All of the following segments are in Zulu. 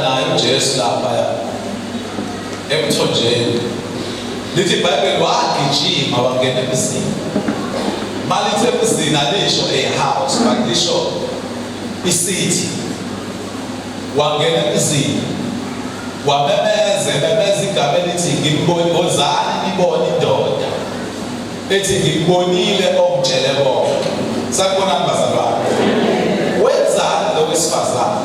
naye uJesu lapha emthonjeni. Lithi iBhayibheli wagijima wangena emzini. Malithi emzini alisho a house, but lisho i-city. Wangena emzini. Wamemeza igama elithi ngibonizani nibone indoda. Ethi ngibonile okutshele bona. Sakubonani bazalwane? Wenzani lo wesifazane?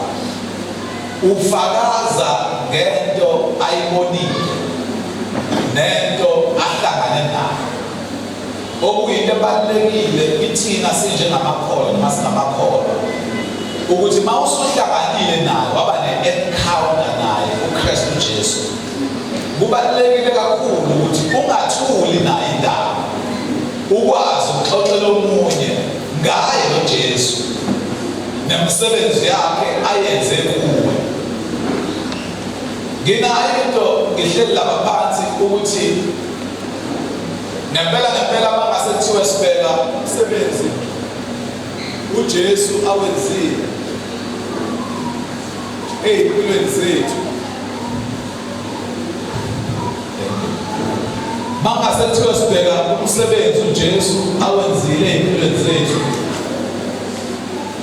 Ufakaza ngento ayibonile nento ahlangane nayo. Okuyinto ebalulekile kithina sinjengamakholwa noma singamakholwa ukuthi mawusuhlanganile naye waba ne-encounter naye uKristu Jesu, kubalulekile kakhulu ukuthi ungathuli naye indaba, ukwazi ukuxoxela omunye ngaye noJesu nemisebenzi yakhe ayenze kuwe. Nginayo into ngihleli lapha phansi ukuthi ngempela mangase kuthiwe sibheka umsebenzi uJesu awenzile ey'mpilweni zethu, mangase kuthiwe sibheka umsebenzi uJesu awenzile ey'mpilweni zethu,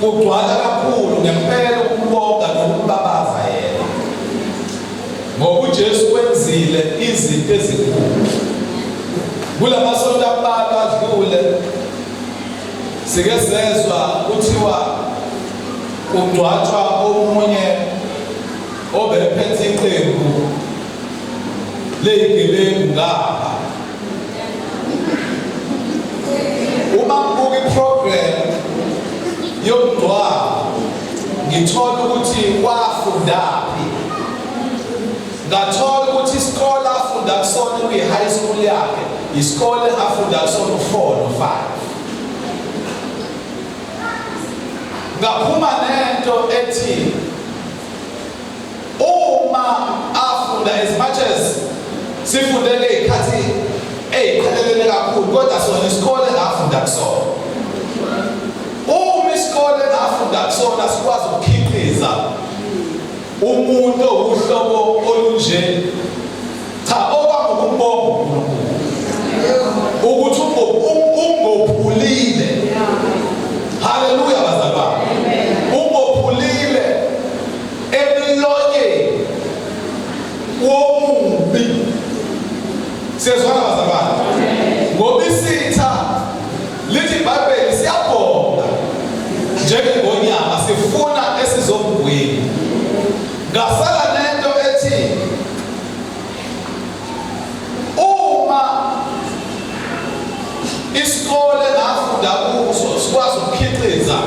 kugcwala kakhulu ngempela ukubonga nokubabaza yena, ngoba uJesu wenzile izinto ezinkulu. Kulamasonto ambalwa adlule sike sezwa kuthiwa kugcwatshwa omunye obephethe iqembu ley'gebengu ngapha. Uma ngibuka iprogram yokugcwala ngithola ukuthi wafundaphi, ngathola ukuthi isikole afunda kusona kuyi-high school yakhe isikole afunda kusona u-4 no-5. Ngaphuma nento ethi uma afunda, as much as sifundele iy'khathi ey'qhelelene kakhulu, kodwa sona isikole ngafunda kusona. Uma isikole ngafunda kusona sikwazi ukukhiqiza umuntu owuhlobo olunje, cha okwangokumbonga ukuthi ungophulile. Haleluya bazalwane. Ungophulile emlonyeni womubi. Siyezwana bazalwane? Ngoba isitha lithi iBhayibheli siyabonga njengengonyama sifuna esizomgwini. Ngasala nento ethi uma isikole ngafunda kuso sikwazi ukukhiqiza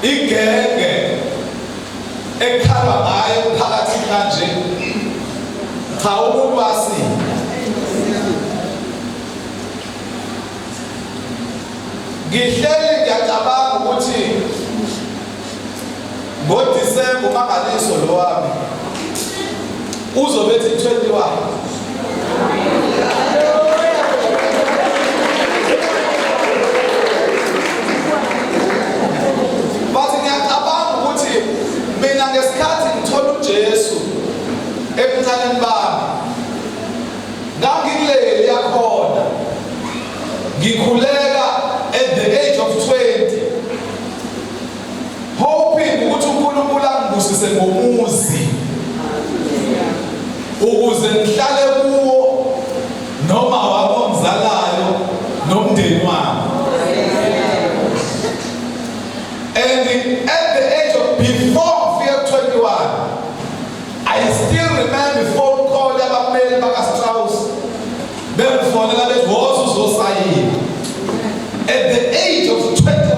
igenge ekhalwa ngayo phakathi kanje, cha umuntu wasinda. Ngihleli ngiyacabanga ukuthi ngoDisemba umangaliso lo wami uzobethi 21. Bathi ngiyacabanga ukuthi mina ngesikhathi ngithola uJesu ebuncaneni bami ngangikuleli yakhona, ngikhuleka at the age of 20, hoping ukuthi uNkulunkulu angibusise ngomuzi ukuze ngihlale kuwo noma wabomzalayo nomndeni wami. And at the age of before 21, I still remember phone call yabameli bakaStrauss bengifonela bethi woza uzosayina. At the age of 21,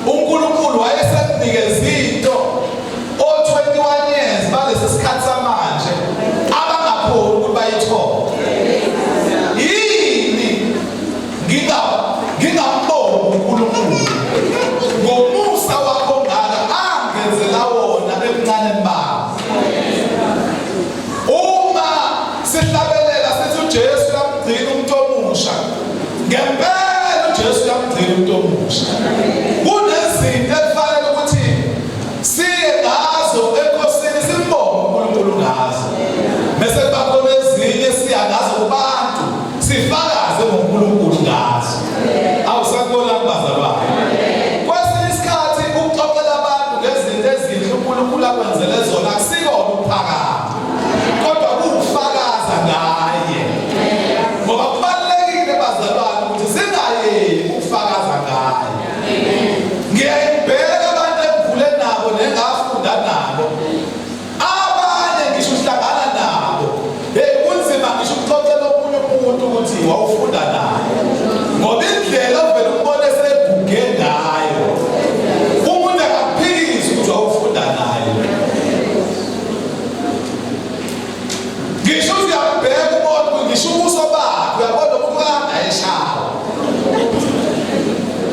uNkulunkulu wayesenikeza into o 21 years balesi sikhathi samanje abangakhona ukuthi uNkulunkulu akwenzele zona akusikona ukuphakama kodwa kuwufakaza ngaye ngoba kubalulekile bazalwane ukuthi singayeki ukufakaza ngaye. Ngiyayibheka abantu engivule nabo nengafunda nabo abanye ngisho uhlangana nabo kunzima ngisho ukuxoxela omunye umuntu ukuthi wawufunda naye ngoba indlela ovele umbone seguge ngayo umuntu akaphikisi ukuthi wawufunda naye. Ngisho uyabheka umuntu ngisho ubuso bakhe uyabona umuntu akayeshawa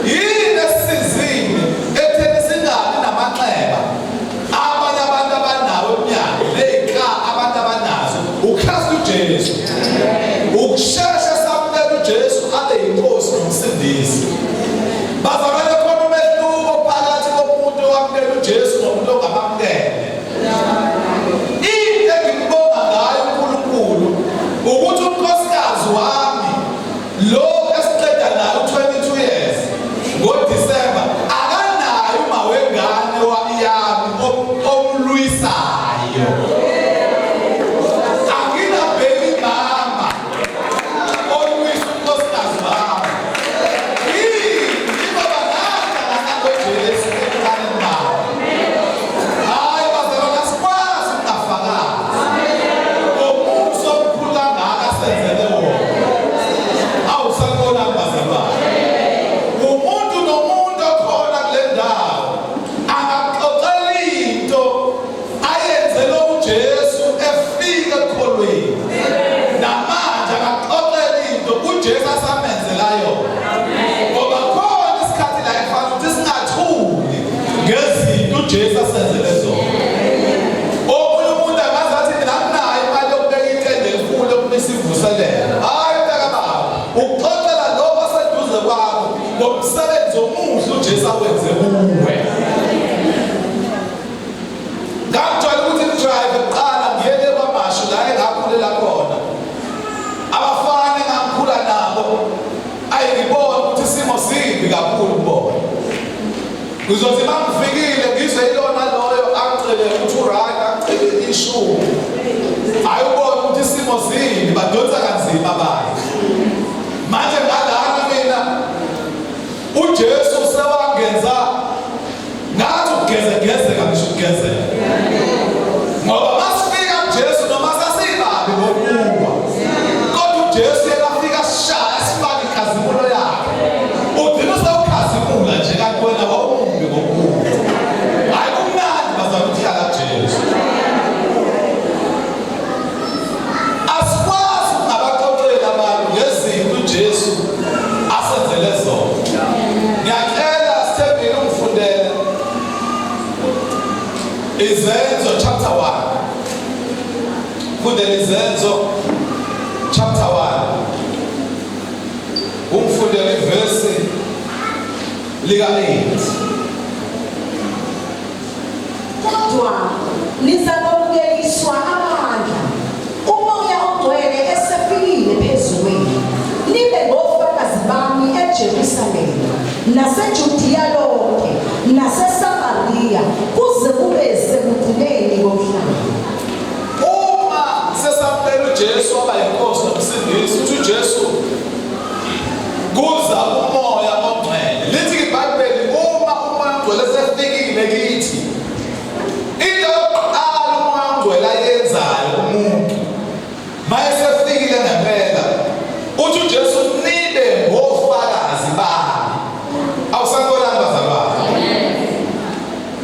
yini esizini ekutheni singabi namaxeba abanye abantu abanawo emnyango ley'kha abantu abanazo uKristu uJesu ukushesha samukela uJesu abe yinkosi nomsindisi. Bazalwane khona umehluko phakathi komuntu owamukela uJesu nomuntu ongamamukele. Into engibonga ngayo uNkulunkulu ukuthi unkosikazi wami lo esiqeda nayo 22 years ngoDisemba akanayo umawengane yami omluyisayo. Akinabheki mama olwisa unkosikazi wami. Yini ngoba ngoJesu ekhaya mama. Hayi bazalwane asikwazi ukungafakazi. Ngomuso omkhulu kangaka asenzele wona. Awusakona bazalwane. Umuntu nomuntu okhona kule ndawo angaxoxela into ayenzele uJesu efika ekholweni. Namanje akaxoxela into uJesu asamenzela yona. Ngoba khona isikhathi la efanele ukuthi singathuli ngezinto uJesu asenzele zona. Omunye umuntu angazathi mina anginayo imali yokubeka itende elikhulu yokumisa ivuselela. Hayi mntaka baba ukuxoxela lokho aseduze kwakho ngomsebenzi omuhle uJesu awenze kuwe. Ngakujwayele ukuthi ngidrive kuqala ngiyele kwamashu la engakhulela khona. Abafana engangikhula nabo ayengibona ukuthi isimo simbi kakhulu kubona. Ngizothi uma ngifikile ngizwe ilona loyo angicele ukuthi urayini angicele ishumi. Hayi ubona ukuthi isimo simbi badonsa kanzima baye. Manje ngalana mina uJesu sewangenza ngathi ugezegezeka ngisho ukugezeka. Ngoba masifika uJesu noma sasibabi ngokuwa kodwa uJesu yekafika sishaya sifake ikhazimulo yakhe. Udina usawukhazimula nje kanti wena wawumbi ngokuwa. Hayi kumnandi bazama ukuhlala uJesu. Asikwazi ukungabaxoxela abantu ngezinto uJesu asenzele zona. Ngiyacela Stephen ungifundele Izenzo chapter 1. Fundele Izenzo chapter 1. Ungifundele ivesi lika 8. Kodwa lizakwamkeliswa amandla umoya ogcwele esefikile phezulwini libe ngofakazi bami eJerusalema naseJudiya lonke naseSamariya kuze kube sekugcineni komhlaba. Uma sesamukela uJesu waba yinkosi nomsindisi uthi uJesu kuza umoya ogcwele. Lithi iBhayibheli uma umoya ogcwele sefikile kithi into yokuqala umoya ogcwele ayenzayo umuntu mayesefikile ngempela uthi uJesu nibe ngofakazi bami. Awusakholanga bazalwane.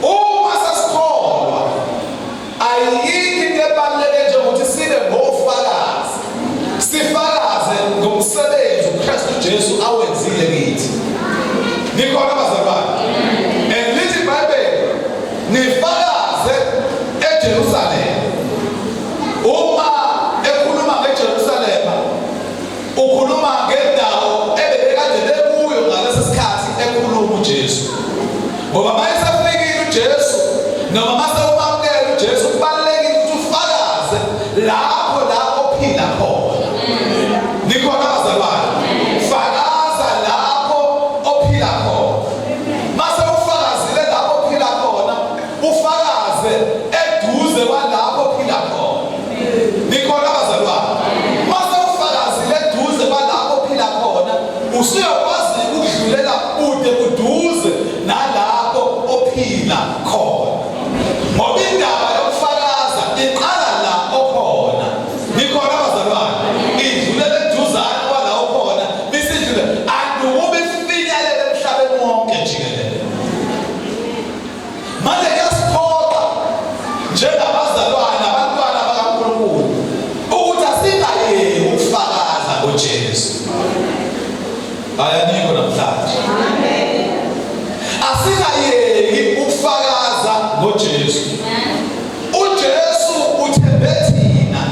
Uma sasikholwa ayikho into ebaluleke njengokuthi sibe ngofakazi. Sifakaze ngomsebenzi uKristu Jesu awenzile kithi. Nikhona bazalwane. And lithi iBhayibheli nifakaze eJerusalema. Uma ekhuluma ngeJerusalema ukhuluma ngendawo ebekade bekuyo ngaleso sikhathi ekhuluma uJesu. Ngoba mayesafikile uJesu noma masewamukela uJesu kubalulekile ukuthi ufakaze lapho la ophila khona. Nikhona bazalwane. Fakaza lapho ophila khona. Mase ufakazile lapho ophila khona ufakaze uzophila khona. Ngoba indaba yokufakaza iqala la okhona. Nikhona abazalwane. Idlulele eduzane kwala okhona. Bisidlule andube ifinyelele emhlabeni wonke jikelele. Manje kuyasiphoqa njengabazalwane abantwana bakaNkulunkulu ukuthi asingayeki ukufakaza ngoJesu. Ayanikho namhlanje. Amen. Asingayeki ukufakaza ngoJesu. uJesu uthembe thina.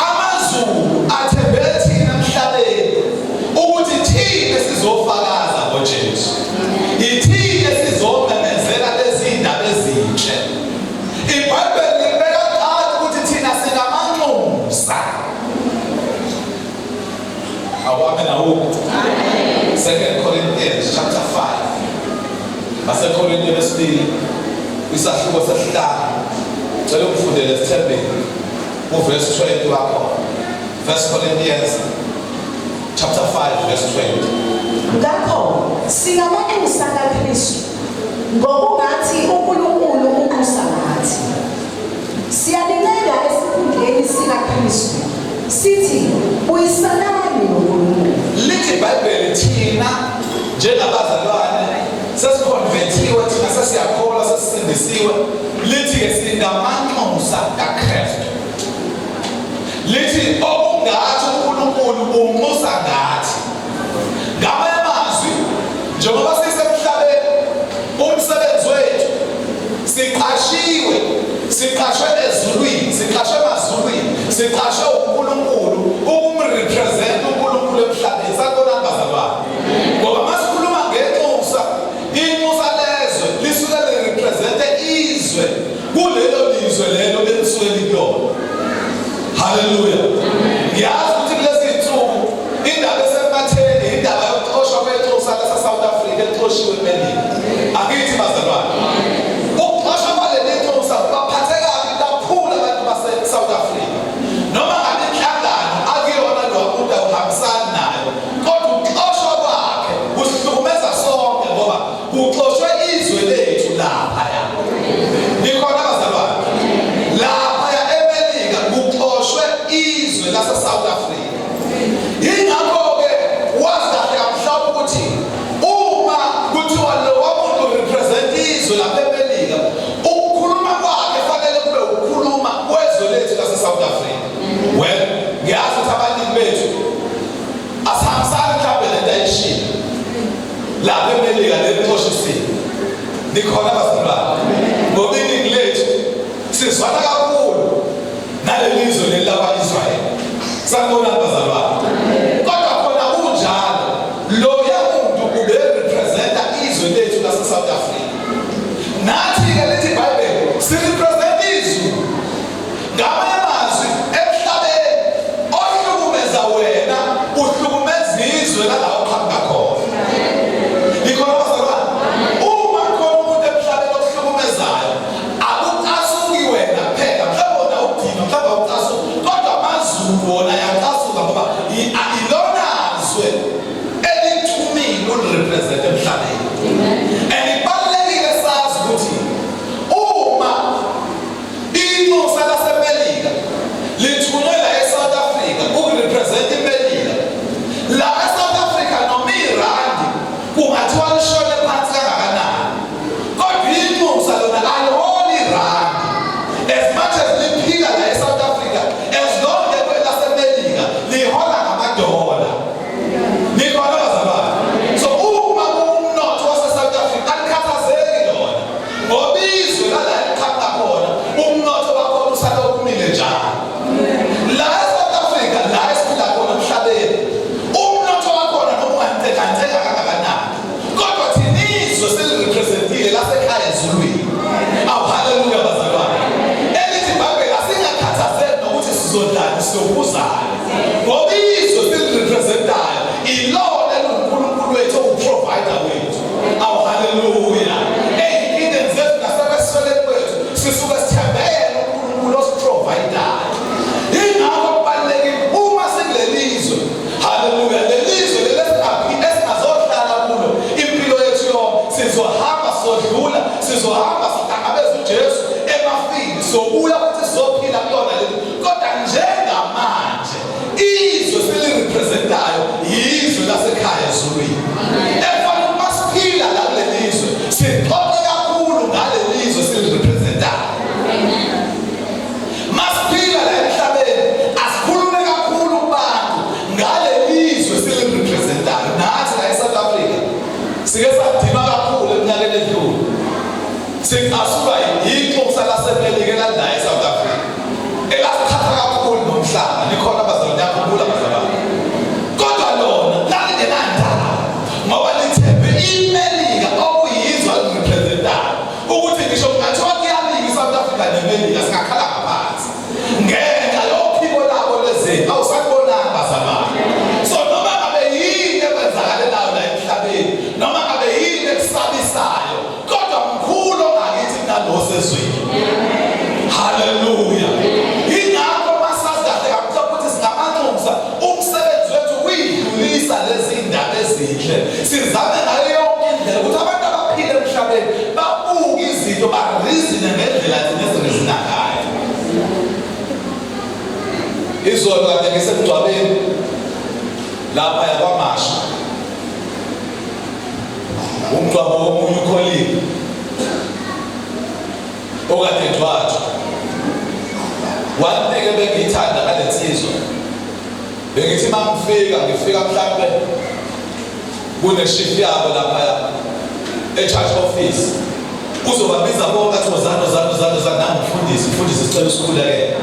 Amazulu athembe thina emhlabeni ukuthi thina sizofakaza ngoJesu. Ithina sizomemezela lezi ndaba ezinhle. iBhayibheli libeka phakathi ukuthi thina singamanxusa. Amen. Amen. 2 Corinthians chapter 5. Basekorinte lesibili isahluko sesihlanu. Cela ukufundele sithembeni uverse 20 wakho. 1 Corinthians chapter 5 verse 20. Ngakho singamanxusa kaKristu ngokungathi uNkulunkulu unxusa nathi. Siyalincenga esikhundleni sikaKristu sithi buyisanani noNkulunkulu. Lithi iBhayibheli thina njengabazalwane sesikonvertiwe, thina sesiyakholwa, sesisindisiwe. Lithi ke singamanxusa kaKristu. Lithi okungathi uNkulunkulu unxusa ngathi. Ngamanye amazwi, njengoba sisemhlabeni umsebenzi wethu siqashiwe, siqashwe ezulwini, siqashwe emazulwini, siqashwe uNkulunkulu ukumrepresent uNkulunkulu emhlabeni. Sakubona abazalwane. Ngoba masikhuluma ngenxusa, inxusa lezwe lisuke lirepresente izwe kulelo lizwe lelo elisuke likulona. Hallelujah. Ngiyazi ukuthi kulezi zinsuku indaba esematheni indaba yokuxoshwa kwenxusa lase-South Africa exoshiwe eMelika. Akithi bazalwane. Ukuxoshwa kwaleli nxusa baphathe kabi kakhulu abantu base-South Africa. Noma ngabe inhlangano akuyona lo muntu awuhambisani nayo, kodwa ukuxoshwa kwakhe usihlukumeza sonke ngoba uxoshwe izwe lethu laphaya. Nikhona abazalwane? Laphaya eMelika kuxoshwe izwe lase-South Africa. Yingakho-ke wazi kahle kamhlophe ukuthi uma kuthiwa lowa muntu represent izwe lapha eMelika, ukukhuluma kwakhe fanele kube ukukhuluma kwezwe lethu lase-South Africa. Well, ngiyazi ukuthi abaningi bethu asihambisani mhlawumbe lento ayishilo lapha eMelika lexoshisiwe. Nikhona abazalwane? Ngoba iningi lethu sizwana kakhulu naleli lizwe leli lakwa-Israyeli. Sakubona abazalwane. Kodwa khona kunjalo loya muntu uberepresenta izwe lethu lase-South Africa. Nathi-ke lithi iBhayibheli sirepresenta izwe. Ngamanye amazwi emhlabeni ohlukumeza wena uhlukumeza izwe lala uqhamuka khona. Nikhona abazalwane? Uma khona umuntu emhlabeni okuhlukumezayo akucasuki wena phela, mhlawumbe wona udinga, mhlawumbe awucasuki, kodwa amazulu wona ayacasuka ngoba ilona zwe elithumile ulirepresente emhlabeni. And ibalulekile sazi ukuthi uma inxusa laseMelika lithunyelwa eSouth Africa ukurepresenta iMelika, la eSouth Africa noma irandi kungathiwa lishone phansi kangakanani, kodwa inxusa lona aliholi irandi. As much as liphila la eSouth Africa, as long as laseMelika lihola ngamadola. Nikhona abazalwane? So uma umnotho wase-South Africa alikhathazeki lona ngoba izwe lala eliqhamuka khona umnotho wakhona usalokhu umile njalo. La eSouth Africa la esiphila khona emhlabeni umnotho wakhona noma ungantekanteka kangakanani, kodwa thina izwe selirepresentile lasekhaya ezulwini. Awu haleluya bazalwane. Elithi iBhayibheli asingakhathazeki nokuthi sizodlani siyobuzana ngoba izwe selirepresentayo ilona eluNkulunkulu wethu owuprovider wethu. Awu haleluya. Ey'nkingeni zethu nasebesweleni kwethu sisuke sithembele uNkulunkulu osiprovidayo. Yingakho kubalulekile uma sikuleli zwe, haleluya, leli zwe leli esingazohlala kulo impilo yethu yonke, sizohamba sodlula sizohamba sihlangabeze uJesu emafini sobuya ukuthi sizophila kuyona leli kodwa njengamanje izwe selirepresentayo izwe lasekhaya ezulwini efanele masiphila la kuleli izwe sixoxe kakhulu ngaleli izwe selirepresentayo masiphila la emhlabeni asikhulume kakhulu kubantu ngaleli izwe selirepresentayo nathi la eSouth Africa sike sadima kakhulu eminyakeni edlule singasuka yinxusa lasemelika la eSouth Africa elasithatha kakhulu nomhlaba likhona abazalwane yakhumbula bazalwane kodwa lona lalingenandaba ngoba lithembe imelika okuyizwe alirepresentayo ukuthi ngisho kungathiwa kuyabika iSouth Africa nemelika singakhala ngaphansi ngenxa yophiko labo lezempi awusakubonanga bazalwane so noma ngabe yini ekwenzakalelayo la emhlabeni noma ngabe yini ekusabisayo kodwa mkhulu ongakithi kunalosezweni haleluya ingakho masazi kahle kakhulu ukuthi singamanxusa umsebenzi wethu kuyidlulisa lezi ndaba ezinhle sizame ngayo yonke indlela ukuthi abantu abaphila emhlabeni babuke izinto barizine ngendlela thina esirizina ngayo izolo kade ngisemgcwabeni lapha yakwaMasha umgcwabo womunye ukholile okade thwathwa one thing ebengiyithanda ngale nsizwa bengithi mangifika mhlambe kuneshift yabo lapha e-church office uzobabiza bonke athi zano nangifundisi sicela usikhulekele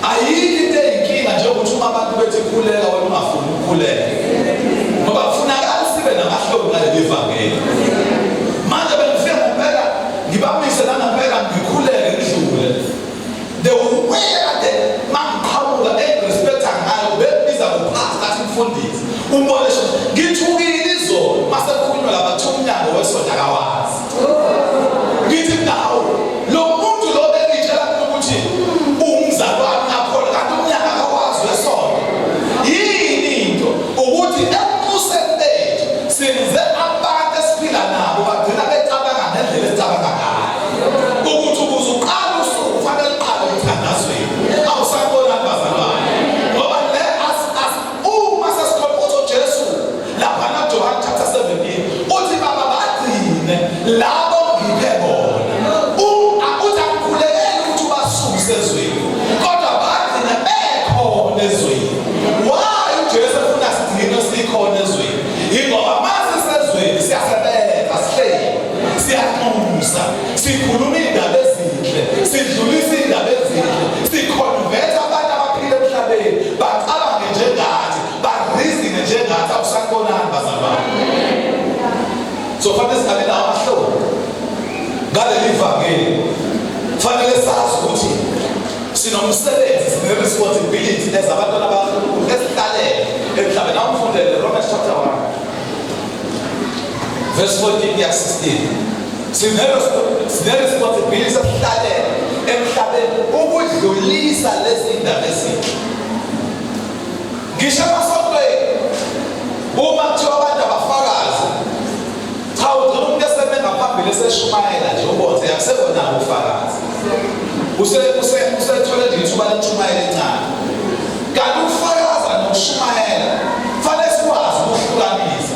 ayikho into eyinkinga njengokuthi uma abantu bethi khuleka wena ungafuni ukukhuleka ngoba kufunakala sibe namahloni ngaleli vangeli manje bengifika ngempela ngibamise nangempela ngikhuleke ngidlule the way ade mangiqhamuka engirespecta ngayo bebiza ngopastor athi mfundisi umbone sho ngithukile izolo mase kukhulunywa labathu umnyango wesonto akawazi ngithi nawo lo muntu lo bengitshela ukuthi umzalwane ngakhola kanti umnyango akawazi wesonto yini into ukuthi emuseni senze abantu esiphila nabo bagcina becabanga ngendlela esicabanga ngayo ukuthi ukuze uqala usuku kufanele uqale emthandazweni awusakubona bazalwane ngoba le uma sesikhona ukuthi uJesu lapha naJohn chapter 17 uthi baba bagcine labo ngiphe bona akuthi akukhulekeli ukuthi ubasuse ezweni kodwa bagcine bekhona ezweni why uJesu ufuna sigcine sikhona ezweni ingoba siyasebenza sihleli siyanxusa sikhuluma indaba ezinhle sidlulisa indaba ezinhle siconvert abantu abaphila emhlabeni bacabange njengathi barizine njengathi awusakubonani bazalwane so fanele singabe nawo amahloni ngaleli vangeli fanele sazi ukuthi sinomsebenzi sine-responsibility as abantwana bakaNkulunkulu esihlalele emhlabeni nawumfundele Romans chapter 1 verse 14 kuya 16 sine-responsibility esihlalele emhlabeni ukudlulisa lezi ndaba ezinhle ngisho emasontweni uma kuthiwa abantu abafakazi cha ugcina umuntu eseme ngaphambili eseshumayela nje ubonze yakusebonako ufakazi usethole nje ithuba lentshumayelo encane kanti ukufakaza nokushumayela fanele sikwazi ukuhlukanisa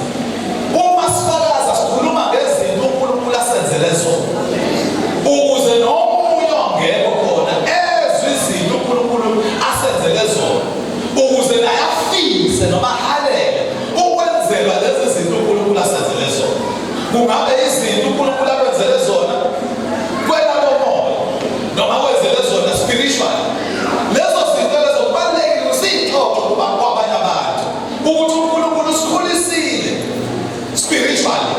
uma sifakaza sikhuluma ngezinto uNkulunkulu asenzele zona ukuze nomunye ongekho khona ezwe izinto uNkulunkulu asenzele zona ukuze naye afise noma ahalele ukwenzelwa lezi zinto uNkulunkulu asenzele zona kungabe izinto uNkulunkulu akwenzele zona kwelabo moya noma kwenzele zona spiritual lezo zinto lezo kubalulekile usixoxe kwabanye abantu ukuthi uNkulunkulu usikhulisile spiritually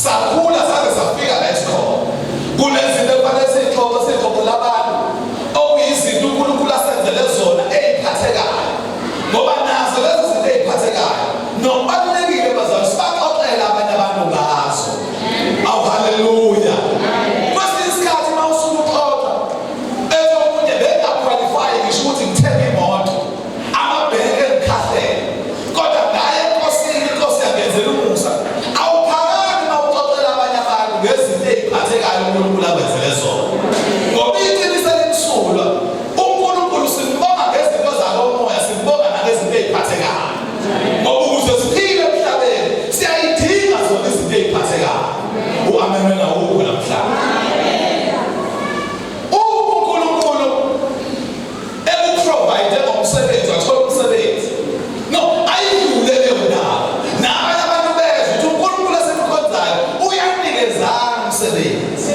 sakhula saze safika la esikhona kunezinto efanele sixoxe labantu okuyizinto uNkulunkulu asenzele zona eziphathekayo ngoba nazo lezi zinto eziphathekayo nokubalulekile bazalwane sibaxoxela abanye abantu ngazo awu haleluya umsebenzi.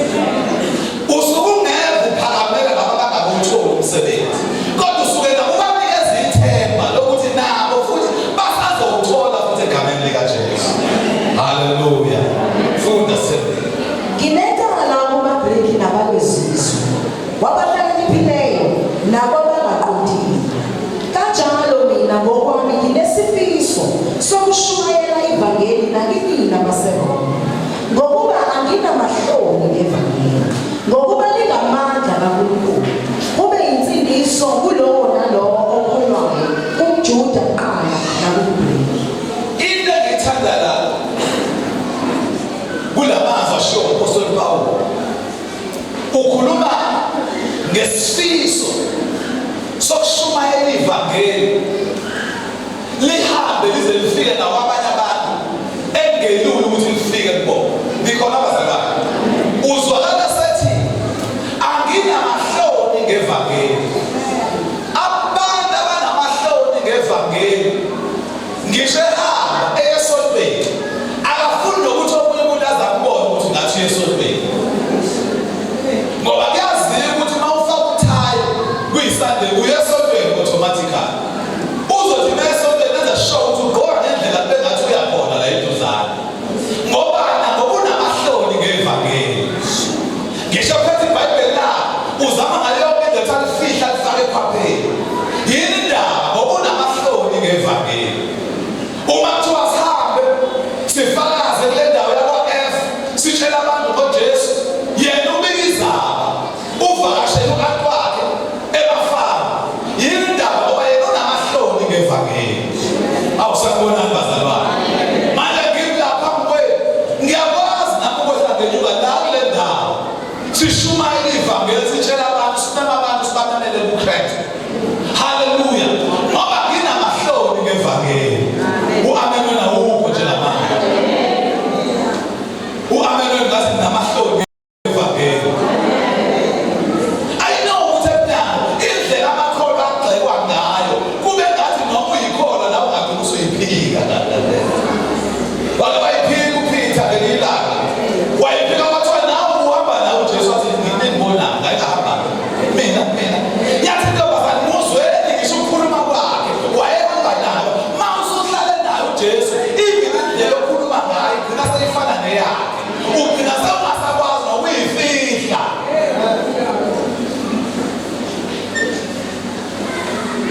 Usuke ungeve uphakamela laba abangawutholi umsebenzi. Kodwa usuke ubanikeza ithemba lokuthi nabo futhi basazowuthola futhi egameni likaJesu. Haleluya. Funda sebenzi. Nginekala kumaGreki nabakwezizwe. Wabahlakaniphileyo nabo abangaqondile. Kanjalo mina ngokwami nginesifiso sokushumayela ivangeli nakini abaseRoma. Ngokuba anginamahloni ngevangeli. Ngokuba lingamandla kaNkulunkulu. Kube insindiso kulowo nalowo okholwayo, kumJuda kuqala nakumGreki. Into engithanda la kulamazwi ashiwo uMpostoli Pawulo. Ukhuluma ngesifiso sokushumayela ivangeli lihambe lize lifike nakwabanye abantu engelula ukuthi lifike kubona. Nikhona abazalwane, uzwakala sethi anginamahloni ngevangeli. Abantu abanamahloni ngevangeli ngisho ehamba esontweni akafuni nokuthi omunye umuntu azakubona ukuthi ngathi esontweni, ngoba kuyaziwa ukuthi uma ufaka uthayi kuyisande uye esontweni automatically. Uzothi uma esontweni enza sure ukuthi ugqoka ngendlela bengathi uyakhona la eduzane. Ngoba unamahloni ngevangeli. Ngisho phethe iBhayibheli la uzama ngaleyo ndlela alifihla alifake ekhwapheni. Yini indaba ngoba unamahloni ngevangeli. Uma kuthiwa sihambe sifakaze kule ndawo yakwa-F sitshela abantu ngoJesu, yena ubikizaba uvakashele ukanti wakhe ebafana. Yini indaba ngoba yena unamahloni ngevangeli. Awusakubonani bazalwane? Manje kimi lapha kwenu ngiyakwazi nami ukuthi angenyuka la kule ndawo sishumayela ivangeli sitshela abantu simema abantu sibamanele kuKristu. Haleluya. Ngoba nginamahloni ngevangeli. U-amen wena wupho nje lamanje. U-amen wena ngathi nginamahloni ngevangeli. I know ukuthi ebudala indlela amakholwa agxekwa ngayo kube ngathi noma uyikholwa nawe ungagcina usuyiphika. Wake wayiphika uPeter ngelinye ilanga. Wayiphika wathiwa nawe uhamba nawe uJesu wathi ngibonanga ngayihamba. Mina. Yathi ntombazane muzweni ngisho ukukhuluma kwakhe. Wayehamba nawe. Ma usuhlale naye uJesu indlela yokukhuluma ngayo igcina seyifana neyakhe. Ugcina sewungasakwazi nokuyifihla.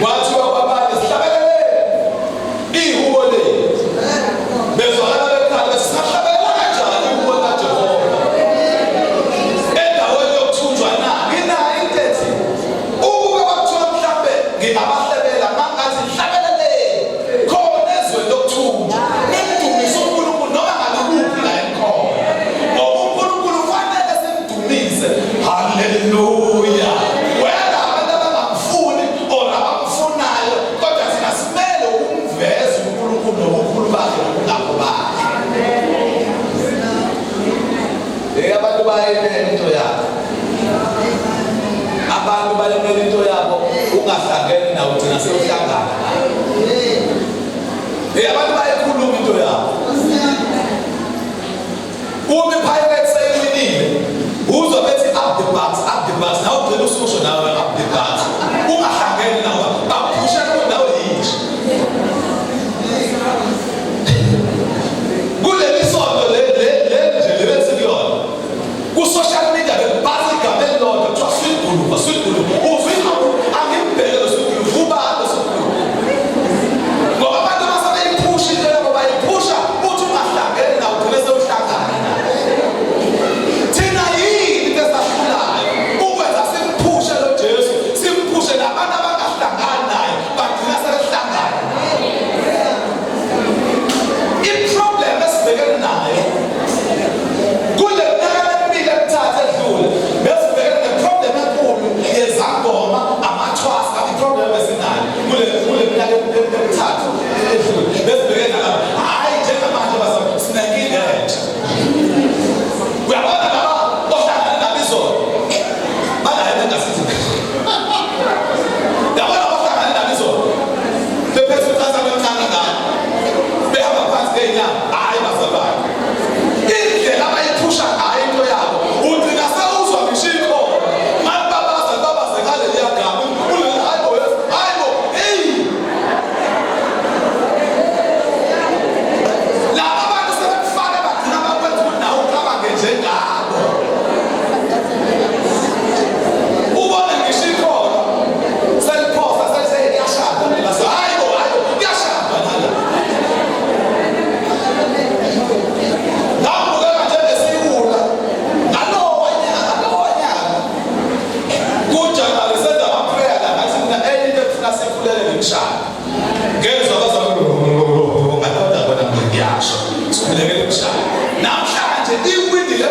Wathiwa kwabanye sihlabelele ihubo lethu. Bezwakala bekhala sisahlabela kanjani ihubo kaJehova endaweni yokuthunjwa na. Nginayo into ethi ukube kwakuthiwa mhlambe ngingabahlabela mangathi hlabeleleni khona ezweni lokuthunjwa nimdumise uNkulunkulu noma ngaluphi la enkhona, ngoba uNkulunkulu kufanele simdumise. Haleluya. Wena abantu abangamfuni or abamfunayo, kodwa thina simele ukumveza uNkulunkulu nobukhulu bakhe nobungakho bakhe. Abantu bayimele into yabo. Abantu bayimele into yabo ungahlangene nawo ugcina sewuhlangana nayo. Abantu bayikhuluma into yabo. Uma iPirates seyiwinile uzwa bethi up the backs nawe ugcina ususho nawe up the backs. Ungahlangene nawe baphusha nawe yinje. Kuleli sonto le nje lebesikuyona ku-social media bebhaza igama elilodwa kuthiwa sweet guluva. Uvika angimbheke lo sweet guluva ubani lo sweet guluva. Ngoba abantu basabeyiphusha into yabo bayiphusha uthi ungahlangene nawe ugcine sewuhlangana. Thina yini into esahlulayo ukwenza simphushe lo Jesu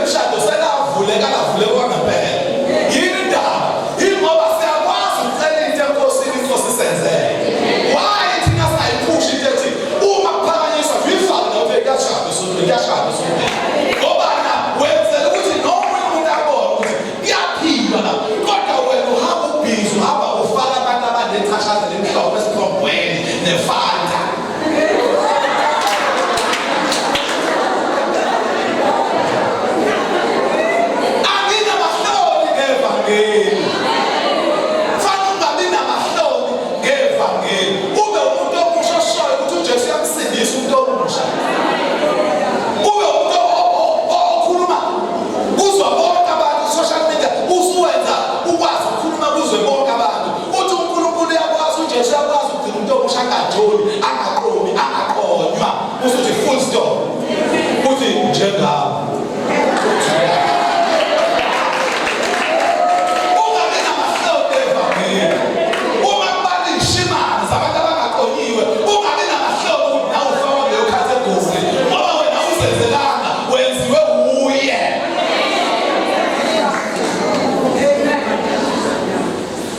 lemshado selavuleka lavuleka ngempela. Yini indaba? Ingoba siyakwazi ukucela into enkosini inkosi isenzele. Why thina sayiphusha into ethi uma kuphakanyiswa uyifake nawe kuyashada sonke. Ngoba na wenzela ukuthi noma umuntu abone ukuthi kuyaphilwa la. Kodwa wena uhamba ubhizi uhamba ufaka abantu abanethashana lemhlobo esithombweni nefanta. Usuthi full stop. Uthi njengawo. Ungabe namahlombe evangeli. Uma kubali ishimana zabantu abangaqonyiwe, ungabe namahlombe ukuthi nawe ufaka leyo category. Ngoba wena uzenzelanga wenziwe uye.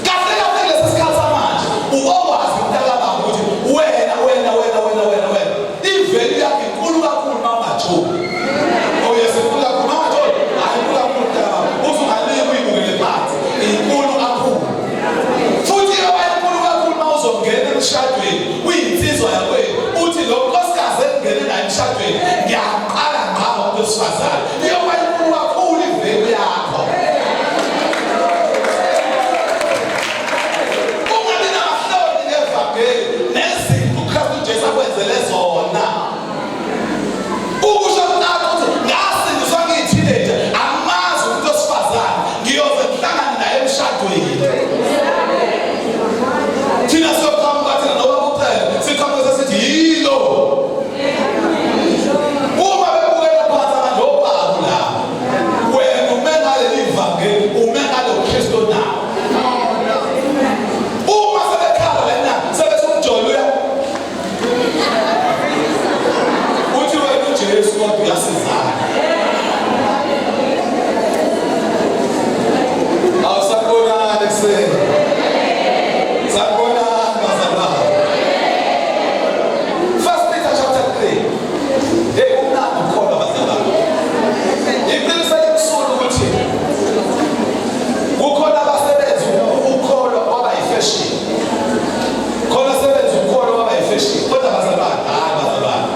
Kahle lesi sikhathi samanje, ukwazi ukutaka baba ukuthi wena iveli yakhe inkulu kakhulu mawungajobi. Oh yes, inkulu kakhulu mawungajobi. Hayi inkulu kakhulu mntaka. Uzungalimi uyibukele phansi. Inkulu kakhulu. Futhi yoba inkulu kakhulu mawuzongena emshadweni, uyinsizwa yakwenu. Uthi lo nkosikazi engene naye emshadweni, ngiyaqala ngqa ngomuntu wesifazane. Yoba inkulu kakhulu iveli yakho. Ungabi namahloni ngevangeli nezinto uKristu Jesu akwenzele zona. Ukusho mntaka ukuthi ngasindiswa ngiyi-teenager, angimazi umuntu wesifazane, ngiyoze ngihlangane naye emshadweni. Thina siyoqhamuka thina nobaba uCele, siqhamuke sesithi yilo. Uma bebukela phansi abantu obaba la, wena ume ngaleli vangeli, ume ngalo Kristu nawo. Uma sebekhala lena, sebethi umjolo uya. Uthi wena uJesu kodwa uyasizana. Awusakubonanga ekuseni. Sakubonanga bazalwane. 1 Peter chapter 3. Hey, umnandi ukholwa bazalwane. Iqinisele ebusuku ukuthi kukhona abasebenzi ukholwa kwaba yifashion. Khona sebenza ukholwa kwaba yifashion. Kodwa bazalwane, hayi bazalwane.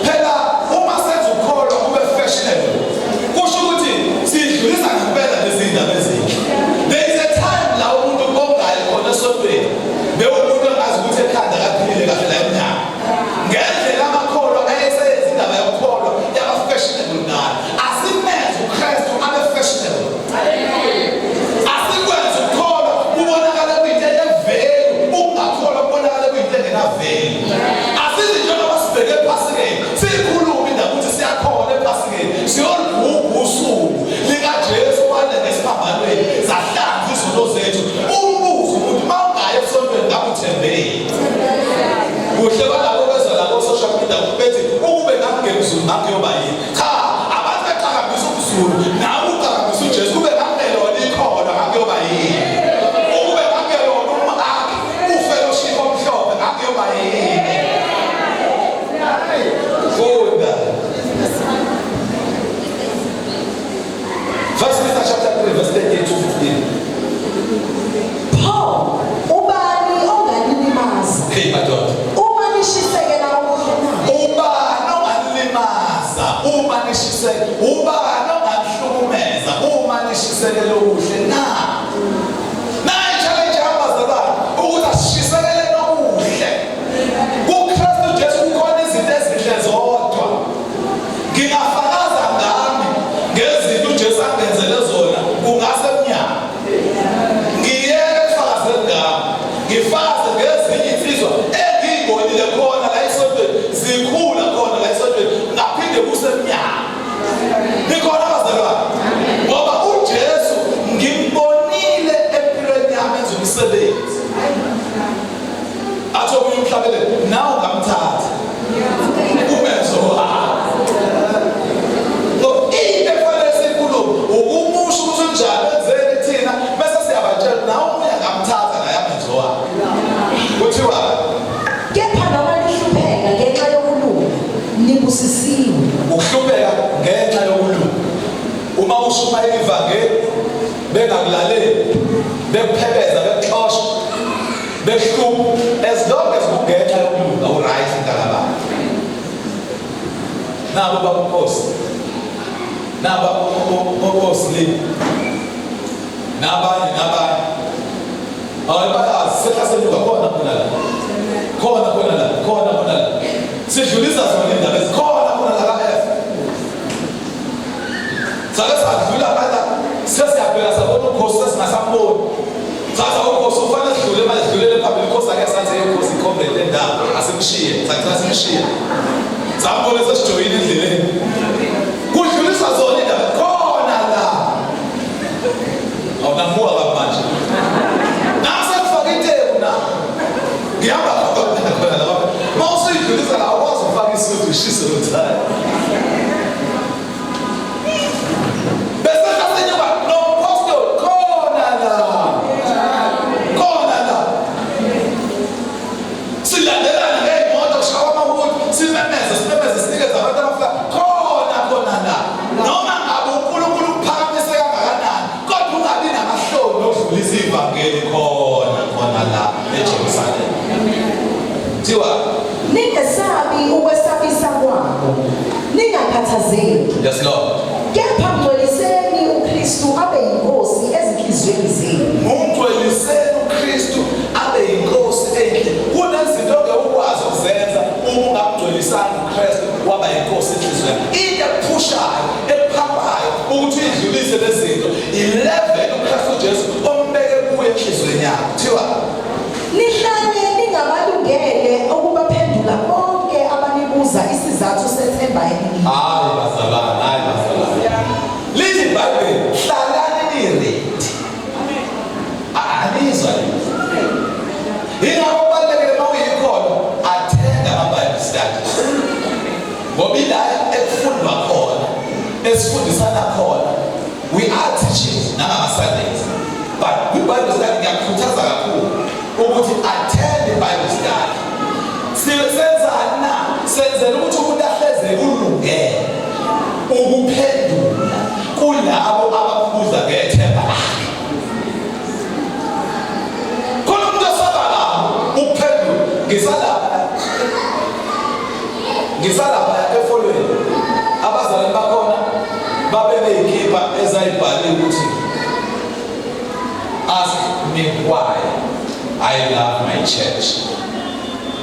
Phela uma senza ukholwa kube fashionable, kusho ukuthi sidlulisa ngempela lezi ndaba ezinhle. There is a time la umuntu bongayo khona esontweni, bewumuntu ongazi ukuthi ekhanda kaphilile kahle la emnyama. Ngendlela amakholwa ayesenza indaba yokukholwa yaba fashionable nayo. Asimenze uKristu abe fashionable. Asikwenze ukukholwa ubonakala kuyinto eveli, ungakholwa ubonakala kuyinto engenaveli. Asithi njengoba sibheke ephasikeni, sikhuluma indaba ukuthi siyakholwa ephasikeni, siyolubuka usuku likaJesu wane nesiphambanweni zahlanza izono zethu. Umbuzo ukuthi mawungaye esontweni ngabe uthembeni. Kuhle balabo bezwa labo social media bethi ukube ngamngemzulu ngakuyoba yini. Cha, abantu beqhakambisa umzulu, nawe uqhakambisa uJesu kube ngamngelona ikholwa ngakuyoba yini. Ukube ngamngelona umakhi ufellowship omhlophe ngakuyoba yini. Funda. 1 Peter chapter 3 verse 13 to 15. Paul, ubani onganilimaza? Hey madoda. Uma nishisekela okuhle na? Ubani onganilimaza uma nongahlukumeza uma nishisekela okuhle na? Nayi challenge yabazalwane ukuthi asishisekele nokuhle. KuKristu Jesu kukhona izinto ezinhle zodwa. Ngingafakaza ngami ngezinto uJesu angenzele zona kungase emnyama. Ngiyeke ukufakaze ngami. Ngifakaze ngezinye insizwa engiyibonile khona la esontweni, zikhula khona la esontweni, ngaphinde kusemnyama. Nikhona abazalwane. Ngoba uJesu uma ushumayela ivangeli bengakulaleli bekuphebeza bekuxosha behlupha as long as ugetha yokulunga uright ngalaba nabo babukosi naba okosli nabanye ayibayazi sehlaseluka khona la sidlulisa zona indaba ezikhona la F sake sadlula bala sesiyabheka sabona ukhosi sesingasamboni saza ukhosi ufanele sidlule manje sidlulele phambili ukhosi ake sathi ukhosi ikhombele endawo asemshiye sathi asemshiye sabona sesijoyina endleleni kudlulisa zona indaba khona la awunamuka kamanje nasekufaka intebu na ngiyamba khona la mawusuyidlulisa la awazi ufaka isudi ushise lothaya bese kasenyaba no postal khona la silandelana ngeyimoto kushawa amahuli simemeze sinikeza abantu abafika khona la noma ngabe uNkulunkulu uphakamisa kangakanani kodwa ungabi namahloni okudlulisa ivangeli khona la eJerusalem thiwa ningesabi ukwesabisa kwabo ningakhathazeki yes Lord kepha mgcweliseni uKristu abe yinkosi ezinhliziyweni zenu mgcweliseni uKristu abe yinkosi endlini kunezinto ongekwazi ukuzenza uma ungamgcwelisani uKristu waba yinkosi enhliziyweni into ephushayo ephambayo ukuthi idlulise lezi zinto 11 uKristu Jesu ombeke kuye enhliziyweni yakho thiwa nihlale ningabalungele ukubaphendula bonke abanibuza isizathu sethemba eliningi hayi bazalwane lithi iBhayibheli hlalani niredi alizwa yingakho kubalulekile uma uyikhona attend ama-Bible studies ngoba ila ekufundwa khona esifundisana khona we are teaching nangama-Sundays but kwi-Bible study ngiyakukhuthaza kakhulu ukuthi attend i-Bible study senzani na senzela ukuthi umuntu ahleze ulungele ukuphendula kulabo ababuza ngethemba lakhe khona umuntu osabala ukuphendula ngisalapha efolweni abazalwane bakhona babe beyikhipha ezayibhaliwe ukuthi ask me why I love my church.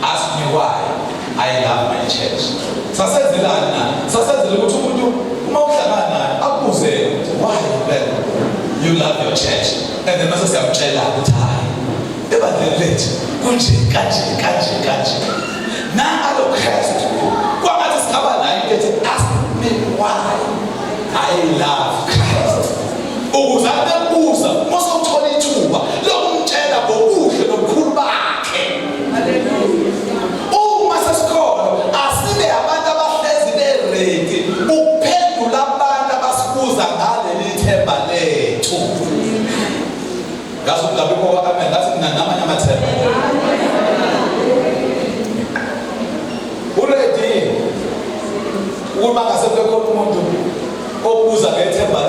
Ask me why I love my church. Sasenzelana na. Sasenzele ukuthi umuntu uma uhlangana naye akubuze why you love your church. And then mase siyamtshela ukuthi hayi ebandleni lethu kunje kanje. Na alo Christ kwangathi sikhaba naye ethi ask me why I love Christ. Ukuze abebuza mase uthola ithuba lokumtshela ngobuhle nobukhulu bakhe. Hallelujah. Uma sesikhona asibe abantu abahlezi beredi ukuphendula abantu abasibuza ngaleli themba lethu. Ngaso ngabikho amen ngathi mina namanye amathemba. Uredi uma ngasekho umuntu obuza ngethemba